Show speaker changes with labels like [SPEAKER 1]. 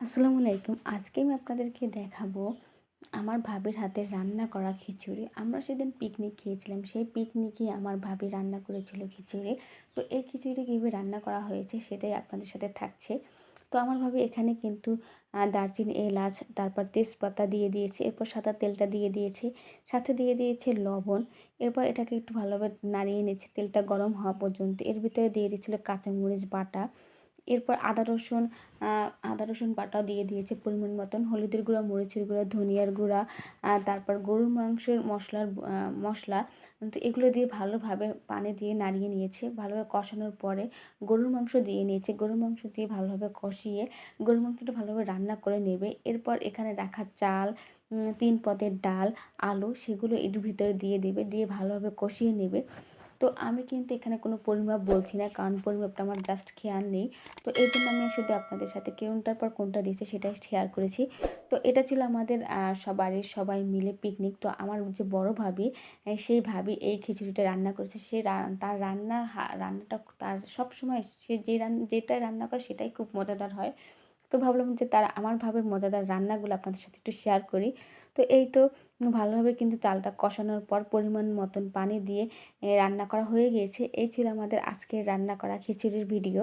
[SPEAKER 1] আসসালামু আলাইকুম। আজকে আমি আপনাদেরকে দেখাবো আমার ভাবির হাতের রান্না করা খিচুড়ি। আমরা সেদিন পিকনিক খেয়েছিলাম। সেই পিকনিকেই আমার ভাবি রান্না করেছিল খিচুড়ি। তো এই খিচুড়িটা কীভাবে রান্না করা হয়েছে সেটাই আপনাদের সাথে থাকছে। তো আমার ভাবি এখানে কিন্তু দারচিনি, এলাচ, তারপর তেজপাতা দিয়ে দিয়েছে। এরপর সাদা তেলটা দিয়ে দিয়েছে। সাথে দিয়ে দিয়েছে লবণ। এরপর এটাকে একটু ভালোভাবে নাড়িয়ে নিচ্ছে তেলটা গরম হওয়া পর্যন্ত। এর ভিতরে দিয়ে দিচ্ছিল কাঁচামরিচ বাটা। এরপর আদা রসুন বাটাও দিয়ে দিয়েছে পরিমাণ মতন। হলুদের গুঁড়া, মরিচের গুঁড়া, ধনিয়ার গুঁড়া, তারপর গরুর মাংসের মশলা। তো এগুলো দিয়ে ভালোভাবে পানি দিয়ে নাড়িয়ে নিয়েছে। ভালোভাবে কষানোর পরে গরুর মাংস দিয়ে নিয়েছে। গরুর মাংস দিয়ে ভালোভাবে কষিয়ে গরুর মাংসটা ভালোভাবে রান্না করে নেবে। এরপর এখানে রাখা চাল, ৩ পদের ডাল, আলু সেগুলো এর ভিতরে দিয়ে দেবে। দিয়ে ভালোভাবে কষিয়ে নেবে। তো আমি কিন্তু এখানে কোনো পরিমাপ বলছি না, কারণ পরিমাপটা আমার জাস্ট খেয়াল নেই। তো এইজন্য আমি শুধু আপনাদের সাথে কোনটার পর কোনটা দিয়েছি সেটাই শেয়ার করেছি। তো এটা ছিল আমাদের বাড়ির সবাই মিলে পিকনিক। তো আমার যে বড় ভাবি, সেই ভাবি এই খিচুড়িটা রান্না করেছে। সে তার রান্নাটা তার সবসময় সে যেটাই রান্না করে সেটাই খুব মজাদার হয়। তো ভাবলাম যে আমার ভাবের মজাদার রান্নাগুলো আপনাদের সাথে একটু শেয়ার করি। তো এই তো ভালোভাবে কিন্তু চালটা কষানোর পর পরিমাণ মতন পানি দিয়ে রান্না করা হয়ে গিয়েছে। এই ছিল আমাদের আজকের রান্না করা খিচুড়ির ভিডিও।